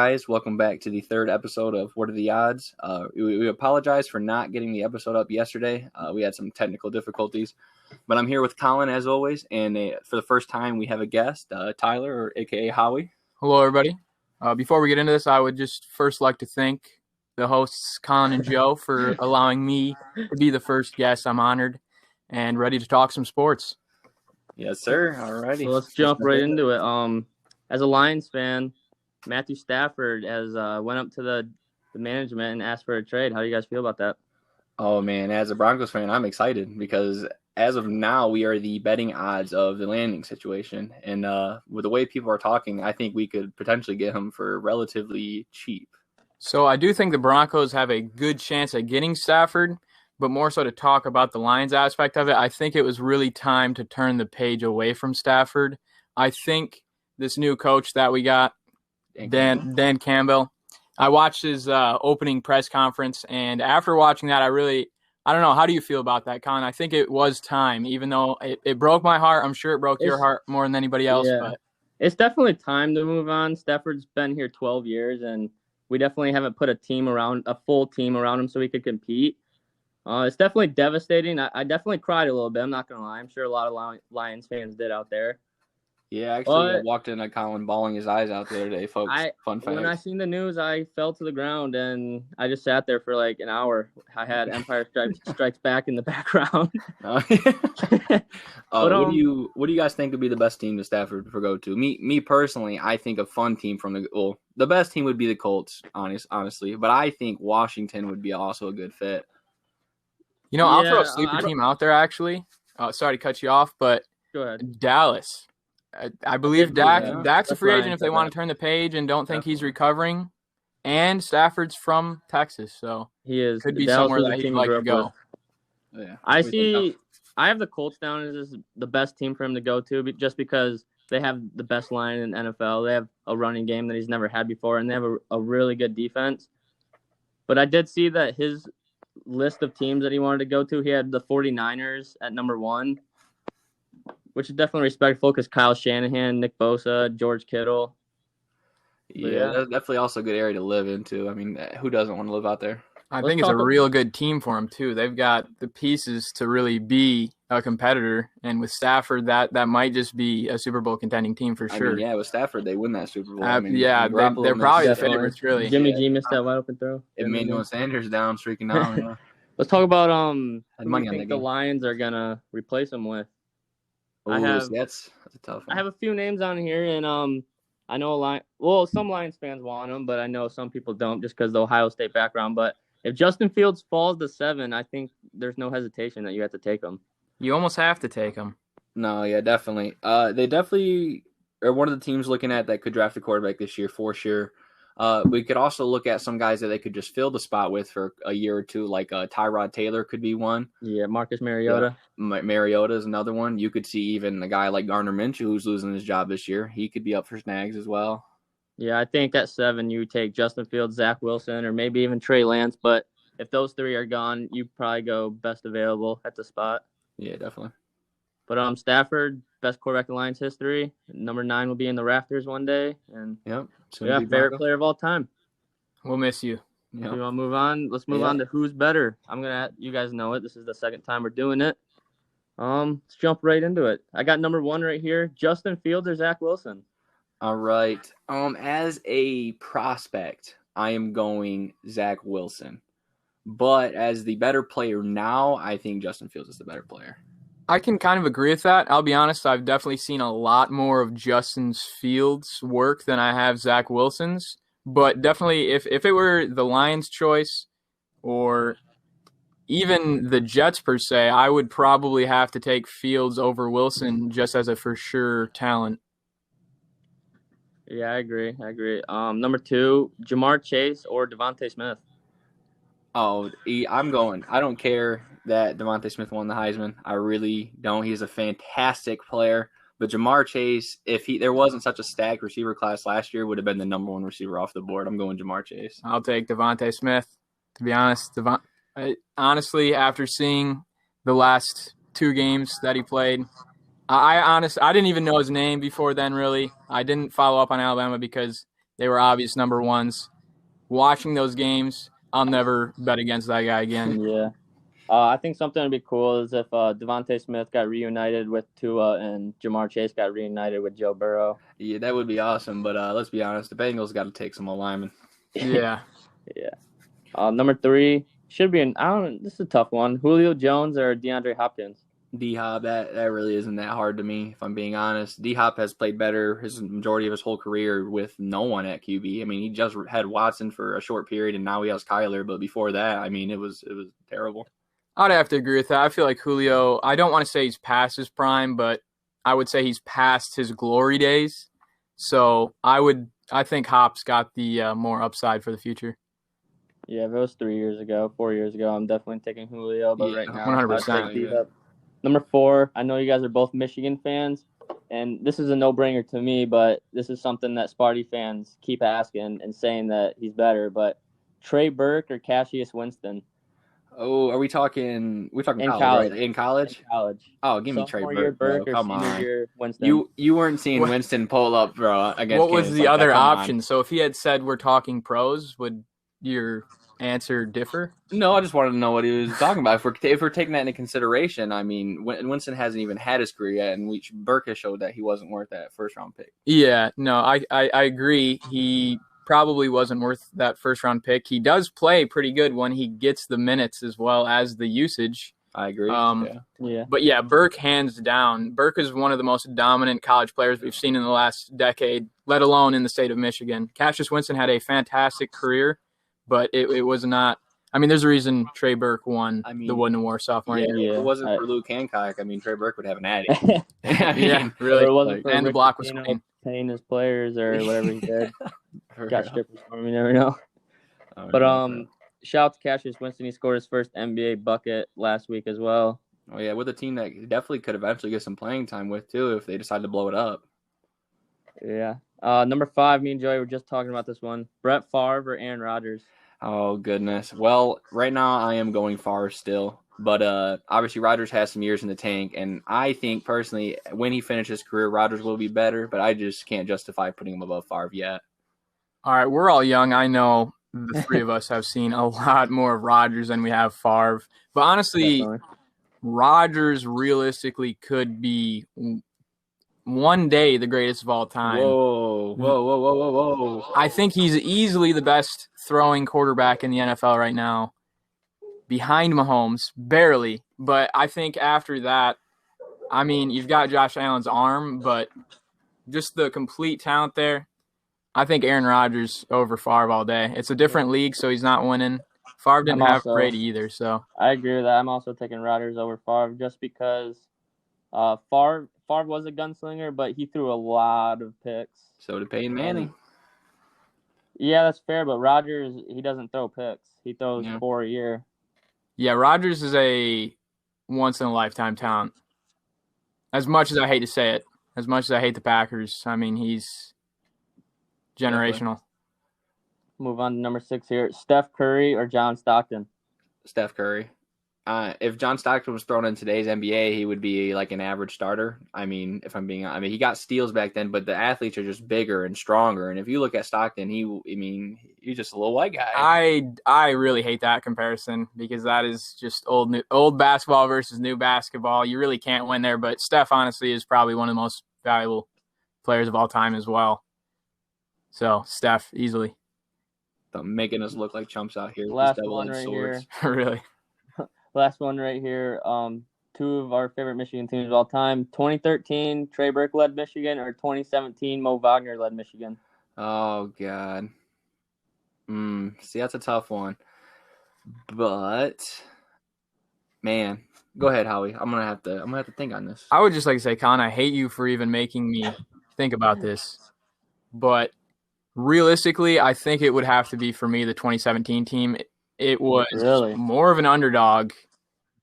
guys? Welcome back to the third episode of What Are the Odds? We apologize for not getting the episode up yesterday. We had some technical difficulties, but I'm here with Colin as always, and for the first time we have a guest, Tyler, or AKA Howie. Hello, everybody. Before we get into this, I would just first like to thank the hosts, Colin and Joe, for allowing me to be the first guest. I'm honored and ready to talk some sports. Yes, sir. All righty. So let's jump right into it. As a Lions fan, Matthew Stafford has went up to the management and asked for a trade. How do you guys feel about that? Oh, man, as a Broncos fan, I'm excited because as of now, we are the betting odds of the landing situation. And with the way people are talking, I think we could potentially get him for relatively cheap. So I do think the Broncos have a good chance at getting Stafford, but more so to talk about the Lions aspect of it, I think it was really time to turn the page away from Stafford. I think this new coach that we got, Dan Campbell, I watched his opening press conference, and after watching that, I don't know, how do you feel about that, Colin? I think it was time, even though it broke my heart. I'm sure it broke your heart more than anybody else. Yeah. But it's definitely time to move on. Stafford's been here 12 years, and we definitely haven't put a full team around him so he could compete. It's definitely devastating. I definitely cried a little bit. I'm not going to lie. I'm sure a lot of Lions fans did out there. Yeah, actually, I walked in at Colin bawling his eyes out the other day, folks. Fun fact. When I seen the news, I fell to the ground, and I just sat there for like an hour. I had Empire Strikes Back in the background. What do you guys think would be the best team to Stafford for go to? Me personally, I think a fun team the best team would be the Colts, honestly, but I think Washington would be also a good fit. I'll throw a sleeper team out there, actually. Sorry to cut you off, but go ahead. Dallas. I believe Dak's a free agent if they want to turn the page and don't think he's recovering. And Stafford's from Texas, so he is. Could be somewhere that he'd like to go. Yeah, I have the Colts down as the best team for him to go to, just because they have the best line in NFL. They have a running game that he's never had before, and they have a really good defense. But I did see that his list of teams that he wanted to go to, he had the 49ers at number 1, which is definitely respectful because Kyle Shanahan, Nick Bosa, George Kittle. Yeah, that's definitely also a good area to live into. I mean, who doesn't want to live out there? I think it's a real good team for him, too. They've got the pieces to really be a competitor, and with Stafford, that might just be a Super Bowl contending team for sure. I mean, yeah, with Stafford, they win that Super Bowl. They're probably the favorites, really. Jimmy G missed that wide open throw. Emmanuel Sanders down, streaking down. Yeah. Let's talk about who I think the Lions are going to replace him with. That's a tough one. I have a few names on here, and I know some Lions fans want him, but I know some people don't just because of the Ohio State background. But if Justin Fields falls to 7, I think there's no hesitation that you have to take him. You almost have to take him. No, yeah, definitely. They definitely are one of the teams looking at that could draft a quarterback this year for sure. We could also look at some guys that they could just fill the spot with for a year or two, like Tyrod Taylor could be one. Yeah, Marcus Mariota. Yeah. Mariota is another one. You could see even a guy like Gardner Minshew, who's losing his job this year. He could be up for snags as well. Yeah, I think at 7 you take Justin Fields, Zach Wilson, or maybe even Trey Lance. But if those 3 are gone, you probably go best available at the spot. Yeah, definitely. But Stafford, best quarterback in Lions history. Number 9 will be in the rafters one day. And favorite player of all time. We'll miss you. Yep. You want to move on? Let's move on to who's better. You guys know it. This is the second time we're doing it. Let's jump right into it. I got number 1 right here. Justin Fields or Zach Wilson? All right. As a prospect, I am going Zach Wilson. But as the better player now, I think Justin Fields is the better player. I can kind of agree with that. I'll be honest, I've definitely seen a lot more of Justin Fields' work than I have Zach Wilson's. But definitely, if it were the Lions' choice or even the Jets per se, I would probably have to take Fields over Wilson just as a for sure talent. Yeah, I agree. Number 2, Jamar Chase or Devontae Smith? Oh, I'm going. I don't care that Devontae Smith won the Heisman. I really don't. He's a fantastic player. But Jamar Chase, if there wasn't such a stacked receiver class last year, would have been the number 1 receiver off the board. I'm going Jamar Chase. I'll take Devontae Smith. To be honest, honestly, after seeing the last 2 games that he played, I didn't even know his name before then, really. I didn't follow up on Alabama because They were obvious number ones. Watching those games, I'll never bet against that guy again. Yeah. I think something would be cool is if Devontae Smith got reunited with Tua and Jamar Chase got reunited with Joe Burrow. Yeah, that would be awesome. But let's be honest, the Bengals got to take some alignment. Yeah. Yeah. Number 3 should be this is a tough one. Julio Jones or DeAndre Hopkins? D-Hop, that really isn't that hard to me, if I'm being honest. D-Hop has played better his majority of his whole career with no one at QB. I mean, he just had Watson for a short period, and now he has Kyler. But before that, I mean, it was terrible. I'd have to agree with that. I feel like Julio, I don't want to say he's past his prime, but I would say he's past his glory days. So I think Hop's got the more upside for the future. Yeah, if it was 4 years ago, I'm definitely taking Julio. But right now, 100%. Number 4, I know you guys are both Michigan fans, and this is a no-brainer to me, but this is something that Sparty fans keep asking and saying that he's better. But Trey Burke or Cassius Winston? Oh, are we talking? We're talking In college, right? In college? In college. Oh, give me Trey Burke, Burke bro. Come on. Winston. You weren't seeing Winston pull up, bro, against What was Kansas. the Like other that. option? So if he had said we're talking pros, would your answer differ? No, I just wanted to know what he was talking about. If we're taking that into consideration, I mean, Winston hasn't even had his career yet, and Burke has showed that he wasn't worth that first-round pick. Yeah, no, I agree. He probably wasn't worth that first-round pick. He does play pretty good when he gets the minutes as well as the usage. I agree. Yeah. But yeah, Burke hands down. Burke is one of the most dominant college players we've seen in the last decade, let alone in the state of Michigan. Cassius Winston had a fantastic career, but it was not. I mean, there's a reason Trey Burke won the Wooden Award sophomore year. If it wasn't for Luke Hancock, I mean, Trey Burke would have an Addy. Yeah, really. It wasn't for and the block was paying his players or whatever he did. Got strippers for him, you never know. But shout out to Cassius Winston. He scored his first NBA bucket last week as well. Oh yeah, with a team that definitely could eventually get some playing time with too if they decide to blow it up. Yeah. Number 5, me and Joey were just talking about this one. Brett Favre or Aaron Rodgers? Oh goodness. Well, right now I am going Favre still, but obviously Rodgers has some years in the tank, and I think personally when he finishes his career, Rodgers will be better. But I just can't justify putting him above Favre yet. All right, we're all young. I know the three of us have seen a lot more of Rodgers than we have Favre, but honestly, Rodgers realistically could be one day the greatest of all time. Whoa. I think he's easily the best throwing quarterback in the NFL right now, behind Mahomes, barely. But I think after that, I mean, you've got Josh Allen's arm, but just the complete talent there, I think Aaron Rodgers over Favre all day. It's a different league, so he's not winning. Favre didn't have Brady either, so. I agree with that. I'm also taking Rodgers over Favre just because Favre was a gunslinger, but he threw a lot of picks. So did Peyton Manning. Yeah, that's fair, but Rodgers, he doesn't throw picks. He throws 4 a year. Yeah, Rodgers is a once-in-a-lifetime talent. As much as I hate to say it, as much as I hate the Packers, I mean, he's generational. Move on to number 6 here. Steph Curry or John Stockton? Steph Curry. If John Stockton was thrown in today's NBA, he would be like an average starter. I mean, he got steals back then, but the athletes are just bigger and stronger. And if you look at Stockton, he's just a little white guy. I really hate that comparison because that is just old basketball versus new basketball. You really can't win there. But Steph, honestly, is probably one of the most valuable players of all time as well. So Steph, easily. Making us look like chumps out here. Last one right here. Really. Last one right here. 2 of our favorite Michigan teams of all time. 2013, Trey Burke led Michigan, or 2017, Mo Wagner led Michigan? Oh, God. See, that's a tough one. But, man, go ahead, Howie. I'm gonna have to think on this. I would just like to say, Colin, I hate you for even making me think about this. But realistically, I think it would have to be, for me, the 2017 team. It was more of an underdog.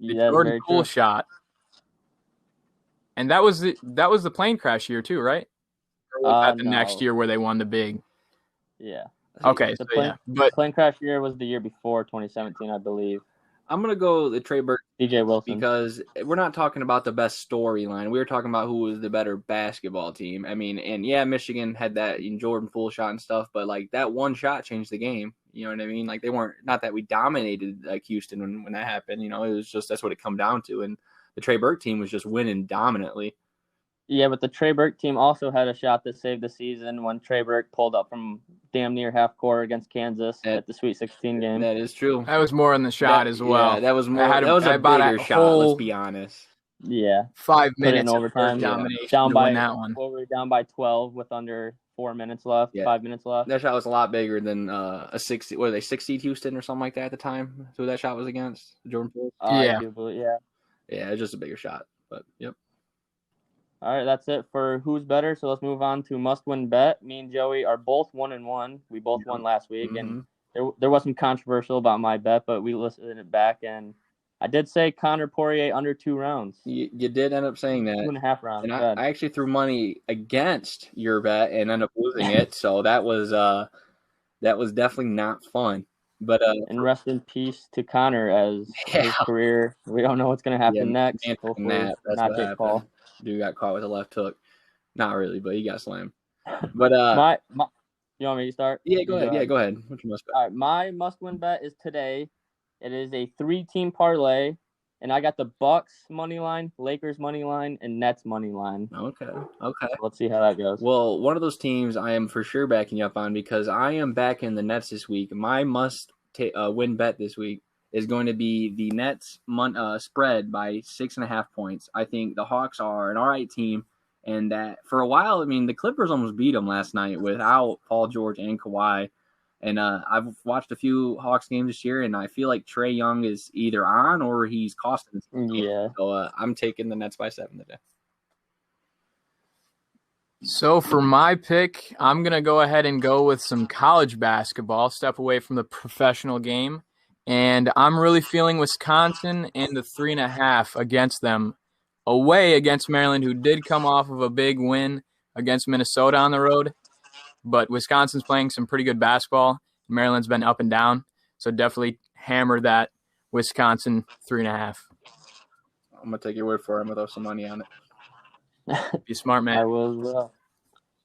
The Jordan Poole shot. And that was the plane crash year too, right? Or was that the next year where they won the big? Yeah. Okay. The plane crash year was the year before 2017, I believe. I'm gonna go the Trey Burke DJ Wilson. because we're not talking about the best storyline. We were talking about who was the better basketball team. I mean, and yeah, Michigan had that Jordan Poole shot and stuff, but like that one shot changed the game. You know what I mean? Like they weren't not that we dominated like Houston when that happened. You know, it was just that's what it come down to. And the Trey Burke team was just winning dominantly. Yeah, but the Trey Burke team also had a shot that saved the season when Trey Burke pulled up from damn near half court against Kansas at the Sweet 16 game. That is true. That was more on the shot as well. Yeah, that was more. That was a bigger shot. Let's be honest. Yeah, 5 minutes in overtime. Domination down by that one. Well, we were down by 12 with under 4 minutes left. Yeah. 5 minutes left. That shot was a lot bigger than a 60. What are they? 60 Houston or something like that at the time. Who that shot was against? Jordan Poole. Yeah. Yeah, it's just a bigger shot. But yep. All right, that's it for who's better. So let's move on to must-win bet. Me and Joey are both 1-1. We both won last week, and there was some controversial about my bet, but we listened it back, and I did say Conor Poirier under 2 rounds. You did end up saying that. 2.5 rounds. And I actually threw money against your bet and ended up losing it, so that was definitely not fun. But and rest in peace to Conor as his career. We don't know what's going to happen next. Hopefully not get called. Dude got caught with a left hook. Not really, but he got slammed. But you want me to start? Yeah, go ahead. Yeah, go ahead. What's your must bet? All right, my must-win bet is today. It is a 3-team parlay, and I got the Bucks money line, Lakers money line, and Nets money line. Okay. So let's see how that goes. Well, one of those teams I am for sure backing you up on because I am backing the Nets this week. My must-win bet this week is going to be the Nets spread by 6.5 points. I think the Hawks are an all right team, and that for a while, I mean, the Clippers almost beat them last night without Paul George and Kawhi. And I've watched a few Hawks games this year, and I feel like Trae Young is either on or he's costing us. Yeah. So I'm taking the Nets by 7 today. So for my pick, I'm going to go ahead and go with some college basketball, step away from the professional game. And I'm really feeling Wisconsin and the 3.5 against them away against Maryland, who did come off of a big win against Minnesota on the road. But Wisconsin's playing some pretty good basketball. Maryland's been up and down. So definitely hammer that Wisconsin 3.5. I'm going to take your word for it. I'm going to throw some money on it. Be smart, man. I will as well.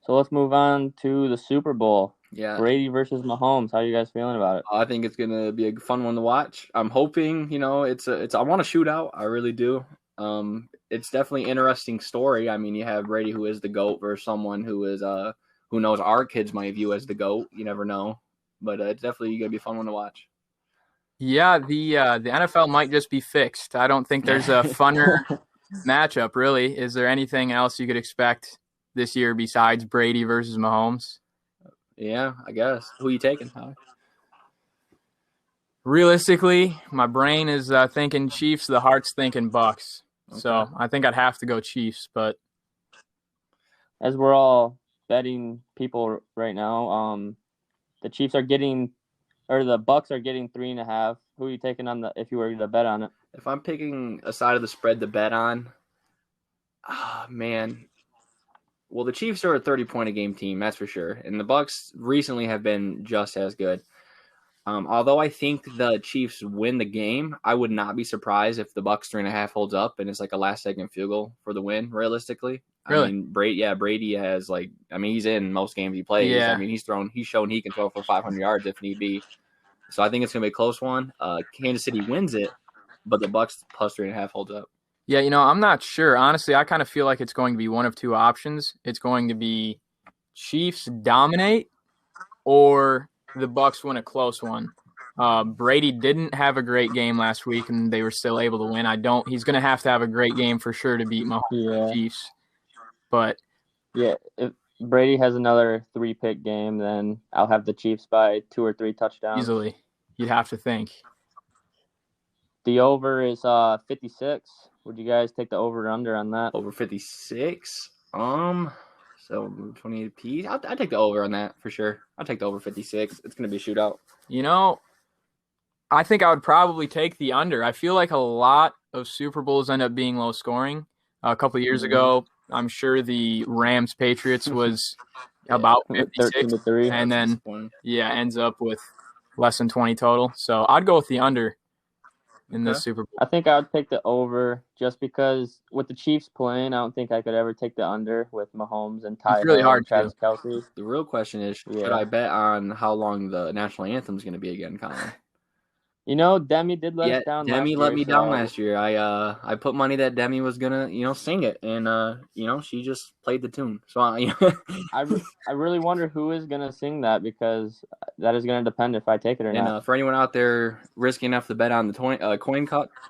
So let's move on to the Super Bowl. Yeah. Brady versus Mahomes. How are you guys feeling about it? I think it's going to be a fun one to watch. I'm hoping, I want a shootout. I really do. It's definitely an interesting story. I mean, you have Brady, who is the GOAT, versus someone who is who knows our kids might view as the GOAT. You never know. But it's definitely going to be a fun one to watch. Yeah, the NFL might just be fixed. I don't think there's a funner matchup, really. Is there anything else you could expect this year besides Brady versus Mahomes? Yeah, I guess. Who are you taking, Tyler? Realistically, my brain is thinking Chiefs. The heart's thinking Bucks. Okay. So I think I'd have to go Chiefs. But as we're all betting people right now, the Chiefs are getting, or the Bucks are getting 3.5. Who are you taking on if you were to bet on it? If I'm picking a side of the spread to bet on, man. Well, the Chiefs are a 30-point-a-game team, that's for sure. And the Bucks recently have been just as good. Although I think the Chiefs win the game, I would not be surprised if the Bucks 3.5 holds up and it's like a last-second field goal for the win, realistically. Really? I mean, Brady has he's in most games he plays. Yeah. I mean, he's shown he can throw for 500 yards if need be. So I think it's going to be a close one. Kansas City wins it, but the Bucks plus 3.5 holds up. yeah, I'm not sure. Honestly, I kind of feel like it's going to be one of two options. It's going to be Chiefs dominate or the Bucks win a close one. Brady didn't have a great game last week, and they were still able to win. He's going to have a great game for sure to beat Mahomes Chiefs. But yeah, if Brady has another 3-pick game, then I'll have the Chiefs by 2 or 3 touchdowns. Easily, you'd have to think. The over is 56. Would you guys take the over or under on that? Over 56. So 28 apiece. I'll take the over on that for sure. I'll take the over 56. It's going to be a shootout. I think I would probably take the under. I feel like a lot of Super Bowls end up being low scoring. A couple of years ago, I'm sure the Rams-Patriots was about 56, 13-3. and then ends up with less than 20 total. So I'd go with the under in this Super Bowl. I think I would take the over just because with the Chiefs playing, I don't think I could ever take the under with Mahomes and Tyler really hard and Travis Kelce. The real question is, should I bet on how long the national anthem is going to be again, Colin? You know, Demi did let us down Demi last let year, me down last year. I put money that Demi was gonna, sing it, and she just played the tune. So I really wonder who is gonna sing that, because that is gonna depend if I take it or not. And for anyone out there risky enough to bet on the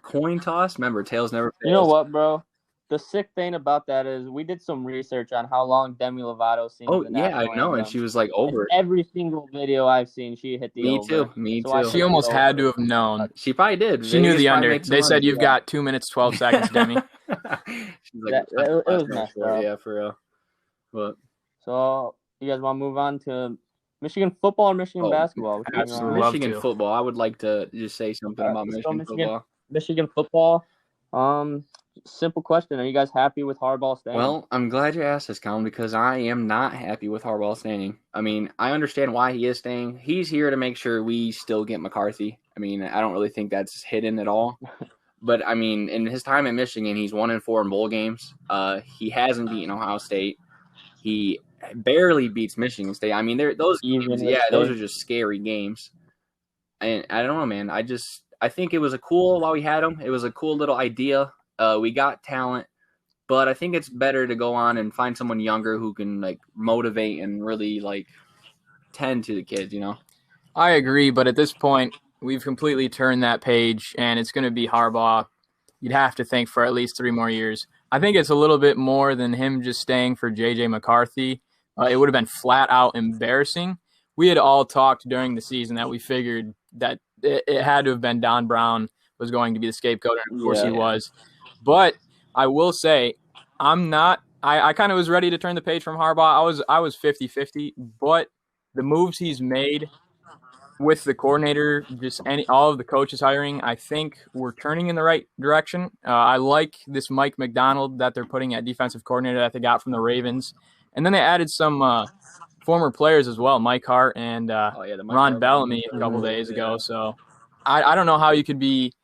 coin toss, remember, tails never fails. You know what, bro? The sick thing about that is we did some research on how long Demi Lovato sings the national I know, anthem. and she was like over it. Every single video I've seen, she hit the over. Me too. She almost had to have known. She probably did. She knew the under. They said you've got 2 minutes 12 seconds, Demi. She's like, it was messed up. Yeah, for real. But so you guys want to move on to Michigan football or Michigan basketball? Absolutely. Michigan football. I would like to just say something about Michigan football. Michigan football. Simple question. Are you guys happy with Harbaugh staying? Well, I'm glad you asked this, Colin, because I am not happy with Harbaugh staying. I mean, I understand why he is staying. He's here to make sure we still get McCarthy. I mean, I don't really think that's hidden at all. But, I mean, in his time at Michigan, he's 1-4 in bowl games. He hasn't beaten Ohio State. He barely beats Michigan State. I mean, those are just scary games. And I don't know, man. I think it was while we had him, it was a cool little idea. We got talent, but I think it's better to go on and find someone younger who can motivate and really tend to the kids, I agree, but at this point, we've completely turned that page, and it's going to be Harbaugh. You'd have to think for at least 3 more years. I think it's a little bit more than him just staying for J.J. McCarthy. It would have been flat out embarrassing. We had all talked during the season that we figured that it had to have been Don Brown was going to be the scapegoat, and of course he was. But I will say, I kind of was ready to turn the page from Harbaugh. I was 50-50, but the moves he's made with the coordinator, all of the coaches hiring, I think we're turning in the right direction. I like this Mike McDonald that they're putting at defensive coordinator that they got from the Ravens. And then they added some former players as well, Mike Hart and Ron Bellamy a couple days ago. So I don't know how you could be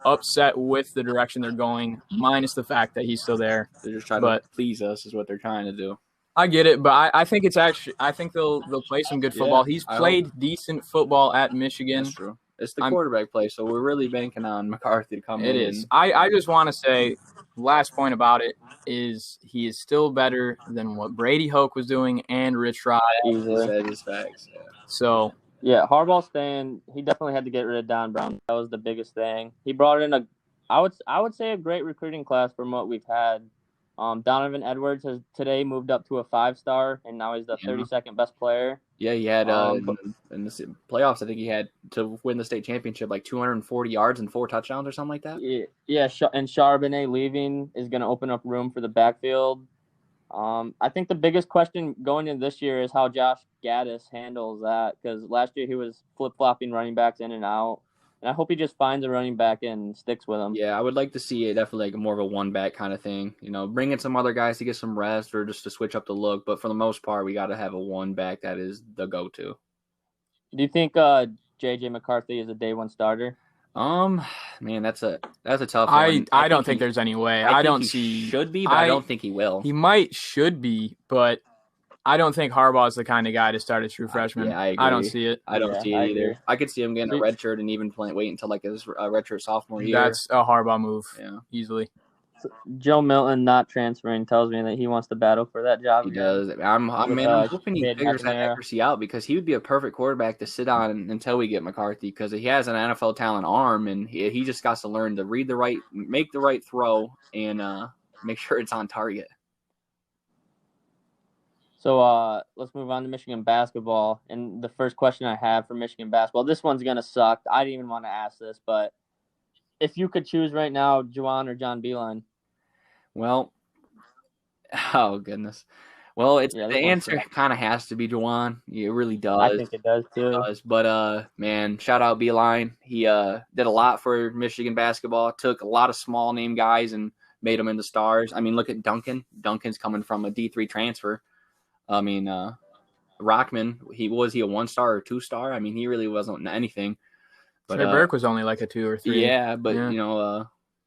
upset with the direction they're going, minus the fact that he's still there. They're just trying to please us is what they're trying to do. I get it, but I think they'll play some good football. He's played decent football at Michigan. That's true. It's the quarterback play, so we're really banking on McCarthy to come in. It is. I just want to say, last point about it is he is still better than what Brady Hoke was doing and Rich Rod. That is facts. Yeah. So yeah, Harbaugh staying. He definitely had to get rid of Don Brown. That was the biggest thing. He brought in I would say a great recruiting class from what we've had. Donovan Edwards has today moved up to a 5-star, and now he's the 32nd best player. Yeah, he had in the playoffs, I think he had to win the state championship 240 yards and 4 touchdowns or something like that. Yeah, and Charbonnet leaving is going to open up room for the backfield. I think the biggest question going into this year is how Josh Gaddis handles that, because last year he was flip-flopping running backs in and out. And I hope he just finds a running back and sticks with him. Yeah, I would like to see it definitely more of a one-back kind of thing. Bring in some other guys to get some rest or just to switch up the look. But for the most part, we got to have a one-back that is the go-to. Do you think J.J. McCarthy is a day-one starter? Man, that's a tough one. I don't think there's any way. I don't see. Should be, but I don't think he will. He should be, but I don't think Harbaugh is the kind of guy to start a true freshman. Yeah, I agree. I don't see it. I don't see it either. I could see him getting a red shirt and even wait until his red shirt sophomore year. That's a Harbaugh move. Yeah, easily. Joe Milton not transferring tells me that he wants to battle for that job. He does. I'm hoping he figures that accuracy out, because he would be a perfect quarterback to sit on until we get McCarthy, because he has an NFL talent arm, and he just got to learn to make the right throw, and make sure it's on target. So let's move on to Michigan basketball. And the first question I have for Michigan basketball, this one's going to suck. I didn't even want to ask this, but if you could choose right now, Juwan or John Beilein? Well, oh, goodness. Well, the answer kind of has to be Juwan. It really does. I think it does, too. It does. But, man, shout out Beilein. He did a lot for Michigan basketball, took a lot of small-name guys and made them into stars. I mean, look at Duncan. Duncan's coming from a D3 transfer. I mean, Rockman, was he a 1-star or 2-star? I mean, he really wasn't anything. But Trey Burke was only like a 2 or 3. Yeah, but Yeah. you know,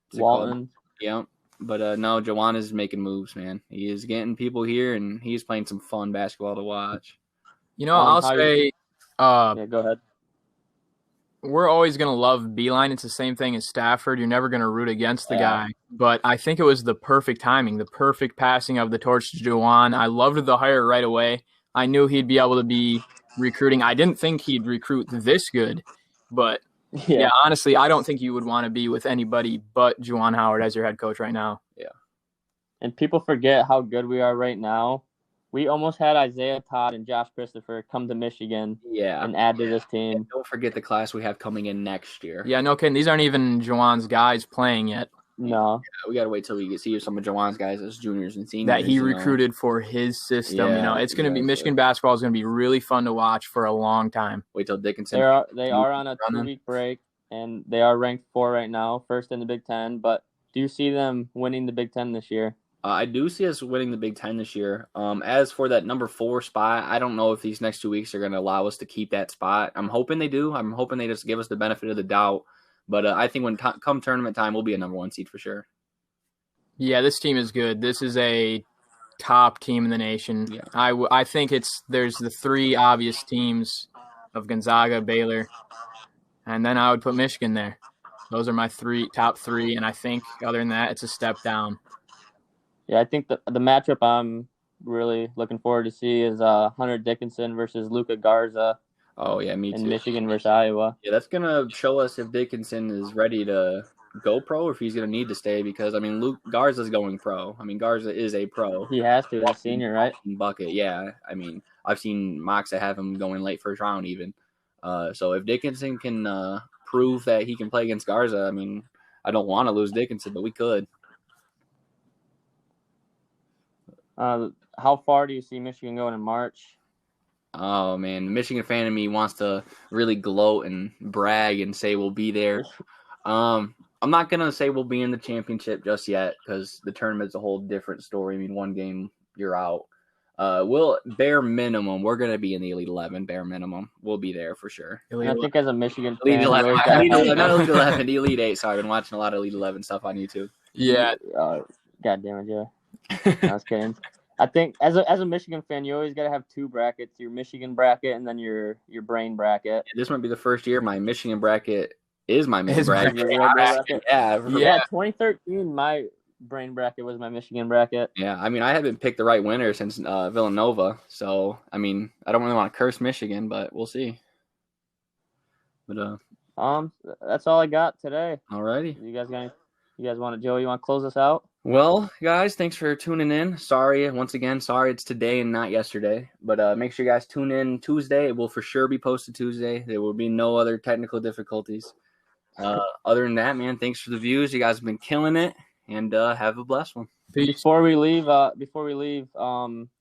what's it Walton. called? Yeah. But no, Juwan is making moves, man. He is getting people here, and he's playing some fun basketball to watch. You know, I'll how say Yeah, go ahead. we're always going to love Beeline. It's the same thing as Stafford. You're never going to root against the guy. But I think it was the perfect timing, the perfect passing of the torch to Juwan. I loved the hire right away. I knew he'd be able to be recruiting. I didn't think he'd recruit this good. But, yeah honestly, I don't think you would want to be with anybody but Juwan Howard as your head coach right now. Yeah. And people forget how good we are right now. We almost had Isaiah Todd and Josh Christopher come to Michigan and add to this team. And don't forget the class we have coming in next year. Yeah, no kidding. These aren't even Juwan's guys playing yet. No. Yeah, we got to wait till we get see some of Juwan's guys as juniors and seniors. That he recruited for his system. Yeah, it's going to be Michigan basketball is going to be really fun to watch for a long time. Wait till Dickinson. They are on a 2-week break, and they are ranked 4 right now, first in the Big Ten. But do you see them winning the Big Ten this year? I do see us winning the Big Ten this year. As for that number 4 spot, I don't know if these next 2 weeks are going to allow us to keep that spot. I'm hoping they do. I'm hoping they just give us the benefit of the doubt. But I think when come tournament time, we'll be a number 1 seed for sure. Yeah, this team is good. This is a top team in the nation. Yeah. I think there's the 3 obvious teams of Gonzaga, Baylor, and then I would put Michigan there. Those are my top 3, and I think other than that, it's a step down. Yeah, I think the matchup I'm really looking forward to see is Hunter Dickinson versus Luka Garza. Oh, yeah, me too. In Michigan versus Iowa. Yeah, that's going to show us if Dickinson is ready to go pro or if he's going to need to stay because, Luke Garza's going pro. Garza is a pro. He has to. He's a senior, right? Bucket, yeah. I've seen mocks that have him going late first round even. So if Dickinson can prove that he can play against Garza, I don't want to lose Dickinson, but we could. How far do you see Michigan going in March? Oh, man. The Michigan fan in me wants to really gloat and brag and say we'll be there. I'm not going to say we'll be in the championship just yet because the tournament's a whole different story. One game, you're out. We'll bare minimum, we're going to be in the Elite 11, bare minimum. We'll be there for sure. I think as a Michigan Elite fan, 11, not Elite 11, the Elite 8. Sorry, I've been watching a lot of Elite 11 stuff on YouTube. Yeah. God damn it, Joe. I was kidding. I think as a Michigan fan, you always got to have 2 brackets: your Michigan bracket and then your brain bracket. This might be the first year my Michigan bracket is my Michigan bracket. Yeah. 2013, my brain bracket was my Michigan bracket. Yeah, I haven't picked the right winner since Villanova, so I don't really want to curse Michigan, but we'll see. But that's all I got today. Alrighty. You guys want to, Joe? You want to close us out? Well, guys, thanks for tuning in. Sorry it's today and not yesterday. But make sure you guys tune in Tuesday. It will for sure be posted Tuesday. There will be no other technical difficulties. Other than that, man, thanks for the views. You guys have been killing it, and have a blessed one. Peace. Before we leave,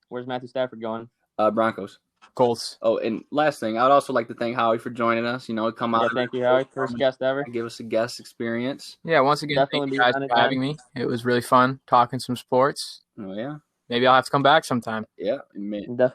where's Matthew Stafford going? Broncos. Colts. Oh, and last thing, I would also like to thank Howie for joining us. Come out. Thank you, Howie. First guest ever. Give us a guest experience. Yeah, once again, Definitely thank you guys for having me. It was really fun talking some sports. Oh, yeah. Maybe I'll have to come back sometime. Yeah. Definitely.